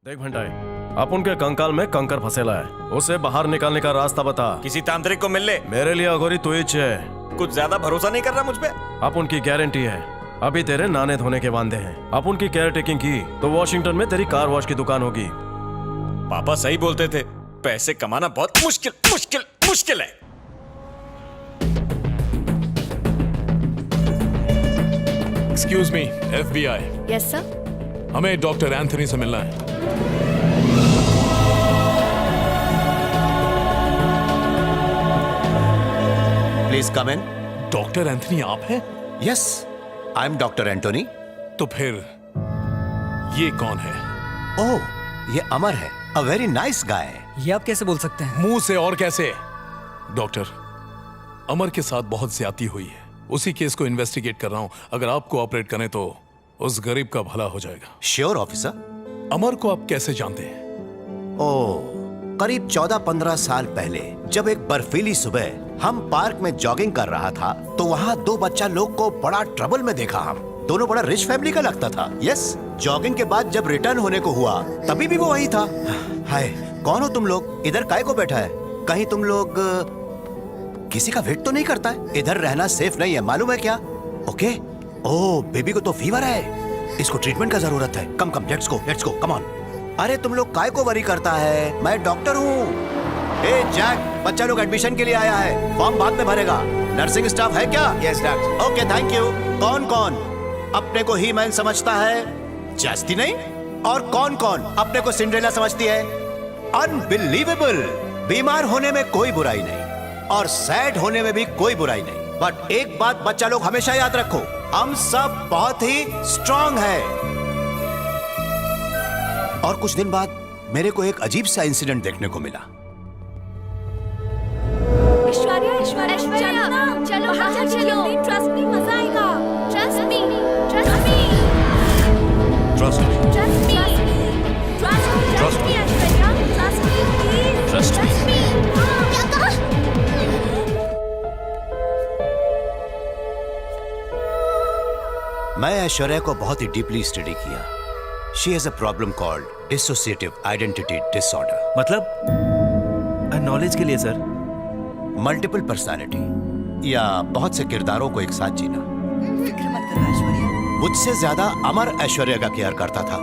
देख भंडाई, अपन के कंकाल में कंकर फंसेला है, उसे बाहर निकालने का रास्ता बता। किसी तांत्रिक को मिल ले। मेरे लिए अघोरी तू ही है। कुछ ज्यादा भरोसा नहीं कर रहा मुझ पे? अपन की गारंटी है, अभी तेरे नाने धोने के वांदे हैं। अपन की केयर टेकिंग की तो वॉशिंगटन में तेरी कार वॉश की दुकान होगी। पापा सही बोलते थे, पैसे कमाना बहुत मुश्किल मुश्किल मुश्किल है। Excuse me, FBI। Yes sir. हमें डॉक्टर एंथनी से मिलना है। Please come in. Doctor Anthony आप हैं? Yes, I am doctor Antony. तो फिर ये कौन है? ओह, ये अमर है, अ वेरी नाइस गाय। ये आप कैसे बोल सकते हैं? मुंह से और कैसे? डॉक्टर, अमर के साथ बहुत ज्यादती हुई है, उसी केस को इन्वेस्टिगेट कर रहा हूं। अगर आप कोऑपरेट करें तो उस गरीब का भला हो जाएगा। Sure officer. अमर को आप कैसे जानते हैं? ओह, करीब 14-15 साल पहले जब एक बर्फीली सुबह हम पार्क में जॉगिंग कर रहा था तो वहाँ दो बच्चा लोग को बड़ा ट्रबल में देखा। हम दोनों बड़ा रिच फैमिली का लगता था। यस, जॉगिंग के बाद जब रिटर्न होने को हुआ तभी भी वो वही था। हाय, कौन हो तुम लोग? इधर काय को बैठा है? कहीं तुम लोग किसी का वेट तो नहीं करता है? इधर रहना सेफ नहीं है, मालूम है क्या? ओके। ओह, बेबी को तो फीवर है, इसको ट्रीटमेंट का जरूरत है। कम कम, लेट्स गो, कम ऑन। अरे तुम लोग काय को वरी करता है? मैं डॉक्टर हूँ। ए जैक, बच्चा लोग एडमिशन के लिए आया है, फॉर्म बाद में भरेगा। नर्सिंग स्टाफ है क्या? Yes doctor. Okay, thank you. कौन कौन अपने को ही मैन समझता है? जास्ती नहीं। और कौन कौन अपने को सिंड्रेला समझती है? अनबिलीवेबल। बीमार होने में कोई बुराई नहीं और सैड होने में भी कोई बुराई नहीं, बट एक बात बच्चा लोग हमेशा याद रखो, हम सब बहुत ही स्ट्रांग हैं। और कुछ दिन बाद मेरे को एक अजीब सा इंसिडेंट देखने को मिला। ऐश्वर्या, ऐश्वर्या, चलो ना, चलो बाहर चलो। ट्रस्ट मी, मजा आएगा। Trust me, trust me, trust me, trust me, trust me, Aishwarya, trust me, please, Trust me. Trust me. क्या कहा? मैं ऐश्वर्या को बहुत ही डीपली स्टडी किया। She has a problem called dissociative identity disorder. मतलब नॉलेज के लिए सर। मल्टीपल पर्सनालिटी या बहुत से किरदारों को एक साथ जीना। फिक्र मत करो ऐश्वर्या। मुझसे ज्यादा अमर ऐश्वर्या का केयर करता था,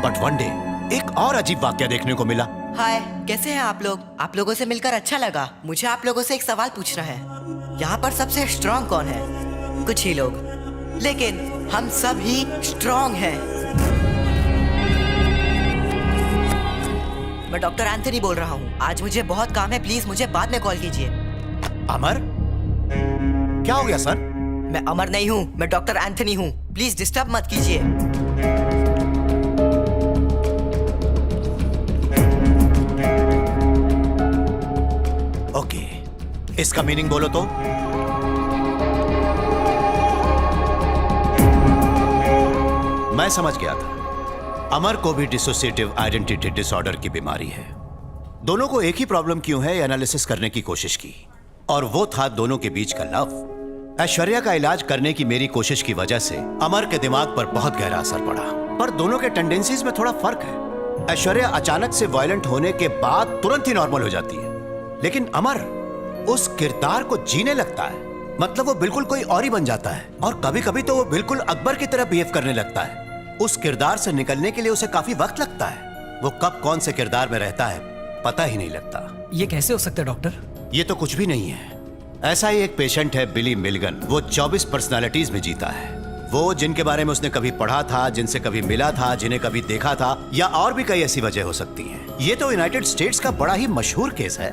बट वन डे एक और अजीब वाक्य देखने को मिला। हाय, कैसे हैं आप लोग? आप लोगों से मिलकर अच्छा लगा। मुझे आप लोगों से एक सवाल पूछना है। यहाँ पर सबसे स्ट्रांग कौन है? कुछ ही लोग, लेकिन हम सब ही स्ट्रांग हैं। मैं डॉक्टर एंथनी बोल रहा हूँ। आज मुझे बहुत काम है, प्लीज मुझे बाद में कॉल कीजिए। अमर, क्या हो गया सर? मैं अमर नहीं हूँ, मैं डॉक्टर एंथनी हूँ। प्लीज डिस्टर्ब मत कीजिए। ओके, इसका मीनिंग बोलो तो। मैं समझ गया था, अमर को भी डिसोसिएटिव आइडेंटिटी डिसऑर्डर की बीमारी है। दोनों को एक ही प्रॉब्लम क्यों है, एनालिसिस करने की कोशिश की, और वो था दोनों के बीच का लव। ऐश्वर्या का इलाज करने की मेरी कोशिश की वजह से अमर के दिमाग पर बहुत गहरा असर पड़ा, पर दोनों के टेंडेंसीज में थोड़ा फर्क है। ऐश्वर्या अचानक से वायलेंट होने के बाद तुरंत ही नॉर्मल हो जाती है, लेकिन अमर उस किरदार को जीने लगता है। मतलब वो बिल्कुल कोई और ही बन जाता है, और कभी कभी तो वो बिल्कुल अकबर की तरह बिहेव करने लगता है। उस किरदार से निकलने के लिए उसे काफी वक्त लगता है। वो कब कौन से किरदार में रहता है पता ही नहीं लगता। ये कैसे हो सकता है डॉक्टर? ये तो कुछ भी नहीं है। ऐसा ही एक पेशेंट है बिली मिलगन। वो 24 पर्सनालिटीज में जीता है। वो जिनके बारे में उसने कभी पढ़ा था, जिनसे कभी मिला था, जिन्हें कभी देखा था, या और भी कई ऐसी वजह हो सकती हैं। ये तो यूनाइटेड स्टेट्स का बड़ा ही मशहूर केस है।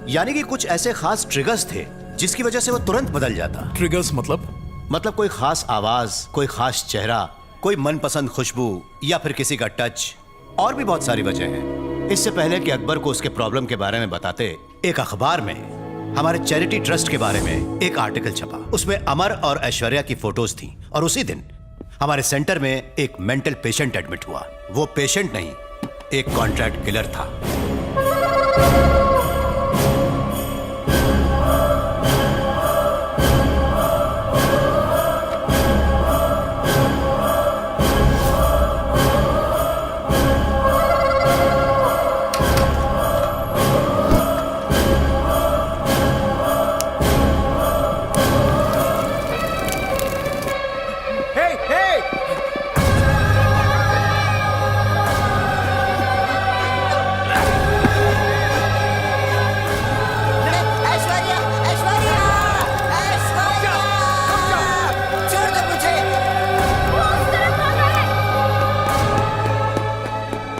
यानी कि कुछ ऐसे खास ट्रिगर्स थे जिसकी वजह से वो तुरंत बदल जाता। ट्रिगर्स मतलब कोई खास आवाज, कोई खास चेहरा, कोई मनपसंद खुशबू, या फिर किसी का टच, और भी बहुत सारी वजह हैं। इससे पहले कि अकबर को उसके प्रॉब्लम के बारे में बताते, एक अखबार में हमारे चैरिटी ट्रस्ट के बारे में एक आर्टिकल छपा। उसमें अमर और ऐश्वर्या की फोटोज थी, और उसी दिन हमारे सेंटर में एक मेंटल पेशेंट एडमिट हुआ। वो पेशेंट नहीं, एक कॉन्ट्रैक्ट किलर था।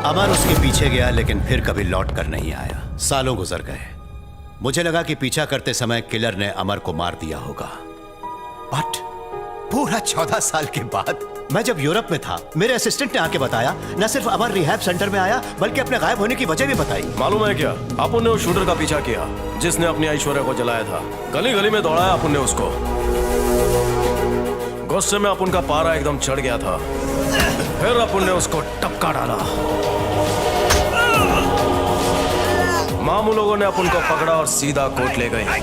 अमर उसके पीछे गया लेकिन फिर कभी लौट कर नहीं आया। सालों गुजर गए। मुझे लगा कि पीछा करते समय किलर ने अमर को मार दिया होगा, बट पूरा 14 साल के बाद मैं जब यूरोप में था, मेरे असिस्टेंट ने आके बताया, न सिर्फ अमर रिहैब सेंटर में आया बल्कि अपने गायब होने की वजह भी बताई। मालूम है क्या, अपन ने उस शूटर का पीछा किया जिसने अपनी ऐश्वर्या को जलाया था। गली गली में दौड़ाया अपन ने उसको। गुस्से में अपन का पारा एकदम चढ़ गया था। फिर अपन ने उसको टपका डाला। मामू लोगों ने अपन को पकड़ा और सीधा कोर्ट ले गए।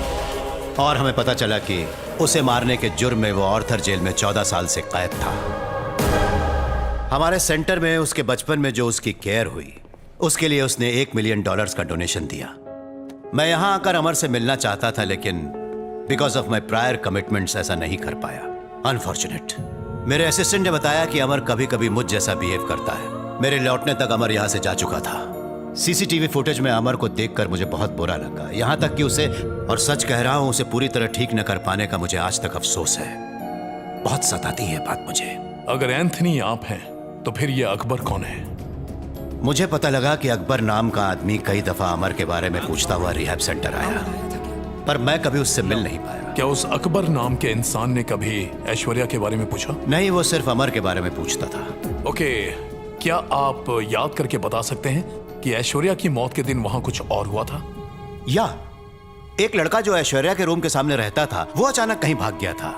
और हमें पता चला कि उसे मारने के जुर्म में वो ऑर्थर जेल में 14 साल से कैद था। हमारे सेंटर में उसके बचपन में जो उसकी केयर हुई, उसके लिए उसने $1 मिलियन का डोनेशन दिया। मैं यहां आकर अमर से मिलना चाहता था, लेकिन because of my prior commitments ऐसा नहीं कर पाया। अनफॉर्चुनेट। मेरे असिस्टेंट ने बताया कि अमर कभी कभी मुझ जैसा बिहेव करता है। मेरे लौटने तक अमर यहां से जा चुका था। सीसीटीवी फुटेज में अमर को देखकर मुझे बहुत बुरा लगा, यहां तक कि उसे, और सच कह रहा हूं, उसे पूरी तरह ठीक न कर पाने का मुझे आज तक अफसोस है। बहुत सताती है बात मुझे। अगर एंथनी आप हैं तो फिर ये अकबर कौन है? मुझे पता लगा कि अकबर नाम का आदमी कई दफा अमर के बारे में पूछता हुआ रिहैब सेंटर आया, पर मैं कभी उससे मिल नहीं पाया। क्या उस अकबर नाम के इंसान ने कभी ऐश्वर्या के बारे में पूछा? नहीं, वो सिर्फ अमर के बारे में पूछता था। ओके, क्या आप याद करके बता सकते हैं कि ऐश्वर्या की मौत के दिन वहां कुछ और हुआ था? या एक लड़का जो ऐश्वर्या के रूम के सामने रहता था, वो अचानक कहीं भाग गया था।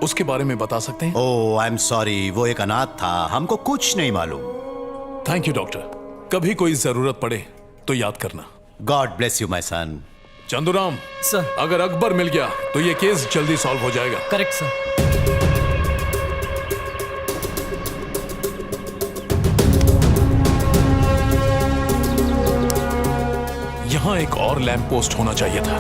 उसके बारे में बता सकते हैं? ओह, आई एम सॉरी, वो एक अनाथ था, हमको कुछ नहीं मालूम। Thank you doctor. कभी कोई जरूरत पड़े तो याद करना। God bless you my son. Chanduram sir. अगर अकबर मिल गया तो ये केस जल्दी सॉल्व हो जाएगा। Correct sir. यहां एक और लैंप पोस्ट होना चाहिए था।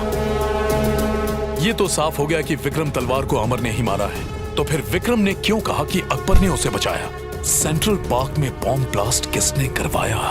ये तो साफ हो गया कि विक्रम तलवार को अमर ने ही मारा है, तो फिर विक्रम ने क्यों कहा कि अकबर ने उसे बचाया? सेंट्रल पार्क में बॉम्ब ब्लास्ट किसने करवाया?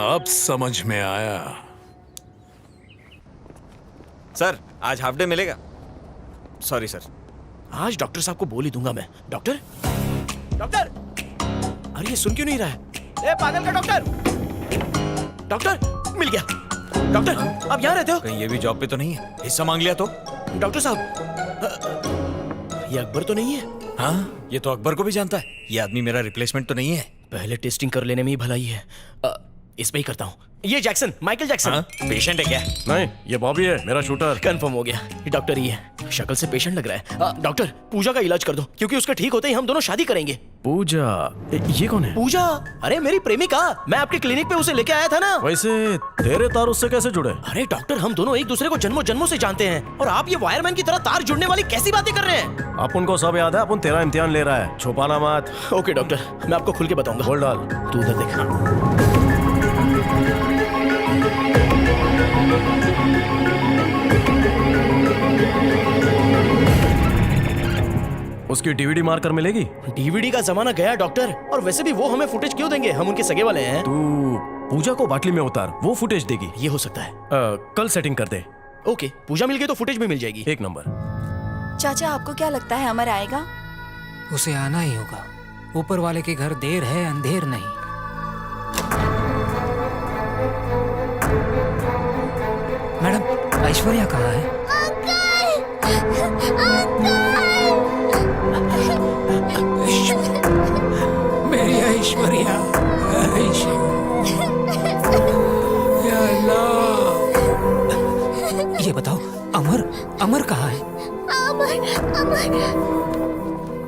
अब समझ में आया। सर, आज हाफ डे मिलेगा? Sorry sir. आज डॉक्टर साहब को बोल ही दूंगा मैं। डॉक्टर, डॉक्टर, अरे ये सुन क्यों नहीं रहा है? ए पागल का डॉक्टर! डॉक्टर, मिल गया। डॉक्टर, आप यहाँ रहते हो? कहीं ये भी जॉब पे तो नहीं है? हिस्सा मांग लिया तो? डॉक्टर साहब, ये अकबर तो नहीं है? हाँ, ये तो अकबर को भी जानता है। ये आदमी मेरा रिप्लेसमेंट तो नहीं है। पहले टेस्टिंग कर लेने में ही भलाई है। इस पे ही करता हूँ। ये जैक्सन, माइकल जैक्सन। हाँ? पेशेंट है क्या? नहीं, ये बॉबी है, मेरा शूटर। कंफर्म हो गया, ये डॉक्टर ही है। शक्ल से पेशेंट लग रहा है। डॉक्टर, पूजा का इलाज कर दो, क्योंकि उसका ठीक होते ही हम दोनों शादी करेंगे। पूजा? ये कौन है? पूजा? अरे मेरी प्रेमिका, मैं आपके क्लिनिक पे उसे लेके आया था ना। वैसे तेरे तार उससे कैसे जुड़े? अरे डॉक्टर, हम दोनों एक दूसरे को जन्मों जन्मों से जानते हैं, और आप ये वायरमैन की तरह तार जुड़ने वाली कैसी बातें कर रहे हैं? अपन को सब याद है, अपन तेरा इम्तिहान ले रहा है, छुपाना मत। ओके डॉक्टर, मैं आपको खुल के बताऊंगा। बोल डाल। तू उधर देख। उसकी डीवीडी मार कर मिलेगी? डीवीडी का जमाना गया डॉक्टर, और वैसे भी वो हमें फुटेज क्यों देंगे? हम उनके सगे वाले हैं। तू पूजा को बाटली में उतार, वो फुटेज देगी। ये हो सकता है। कल सेटिंग कर दे। ओके, पूजा मिल गई तो फुटेज भी मिल जाएगी। 1 नंबर। चाचा, आपको क्या लगता है अमर आएगा? उसे आना ही होगा। ऊपर वाले के घर देर है, अंधेर नहीं। मैडम, ऐश्वर्या कहाँ है? मेरी ऐश्वर्या, या अल्लाह। ये बताओ, अमर कहाँ है?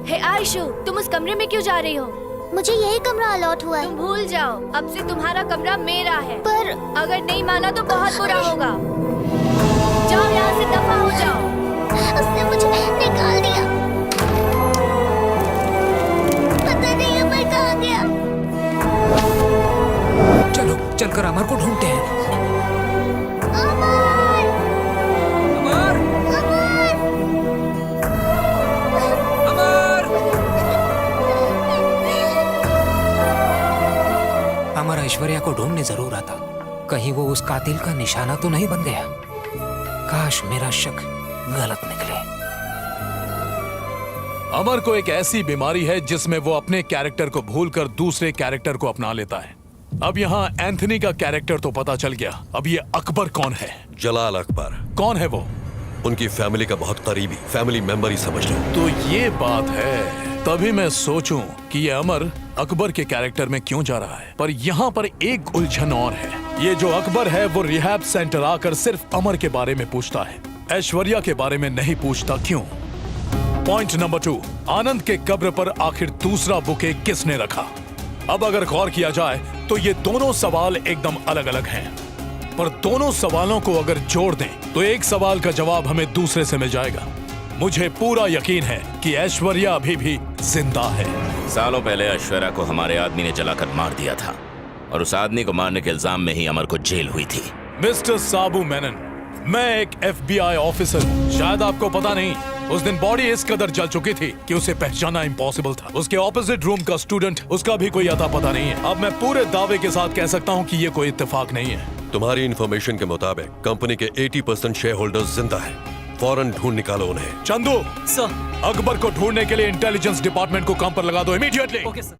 हे आयशु, तुम उस कमरे में क्यों जा रही हो? मुझे यही कमरा अलॉट हुआ है। तुम भूल जाओ, अब से तुम्हारा कमरा मेरा है। पर अगर नहीं माना तो बहुत बुरा होगा। जाओ यहाँ से, दफा हो जाओ। उसने मुझे निकाल दिया। पता नहीं अमर कहाँ गया। चलो, चलकर अमर को ढूंढते हैं। ऐश्वर्या को ढूंढने जरूर आता। कहीं वो उस कातिल का निशाना तो नहीं बन गया। काश मेरा शक गलत निकले। अमर को एक ऐसी बीमारी है जिसमें वो अपने कैरेक्टर को भूलकर दूसरे कैरेक्टर को अपना लेता है। अब यहाँ एंथनी का कैरेक्टर तो पता चल गया, अब ये अकबर कौन है? जलाल अकबर। कौन है वो? उनकी फैमिली का बहुत करीबी फैमिली मेंबर ही समझ लो। तो ये बात है, तभी मैं सोचूं कि ये अमर अकबर के कैरेक्टर में क्यों जा रहा है। पर यहाँ पर एक उलझन और है। ये जो अकबर है वो रिहैब सेंटर आकर सिर्फ अमर के बारे में पूछता है, ऐश्वर्या के बारे में नहीं पूछता, क्यों? पॉइंट नंबर 2, आनंद के कब्र पर आखिर दूसरा बुके किसने रखा? अब अगर गौर किया जाए तो ये दोनों सवाल एकदम अलग अलग हैं, पर दोनों सवालों को अगर जोड़ दें तो एक सवाल का जवाब हमें दूसरे से मिल जाएगा। मुझे पूरा यकीन है कि ऐश्वर्या अभी भी जिंदा है। सालों पहले ऐश्वर्या को हमारे आदमी ने जलाकर मार दिया था और उस आदमी को मारने के इल्जाम में ही अमर को जेल हुई थी। मिस्टर साबू मेनन, मैं एक FBI ऑफिसर हूँ। शायद आपको पता नहीं, उस दिन बॉडी इस कदर जल चुकी थी कि उसे पहचानना इम्पॉसिबल था। उसके ऑपोजिट रूम का स्टूडेंट, उसका भी कोई अता पता नहीं है। अब मैं पूरे दावे के साथ कह सकता हूँ कि ये कोई इत्तेफाक नहीं है। तुम्हारी इंफॉर्मेशन के मुताबिक कंपनी के 80% शेयर होल्डर्स जिंदा हैं। फौरन ढूंढ निकालो उन्हें। चंदू सर, अकबर को ढूंढने के लिए इंटेलिजेंस डिपार्टमेंट को काम पर लगा दो इमीडिएटली।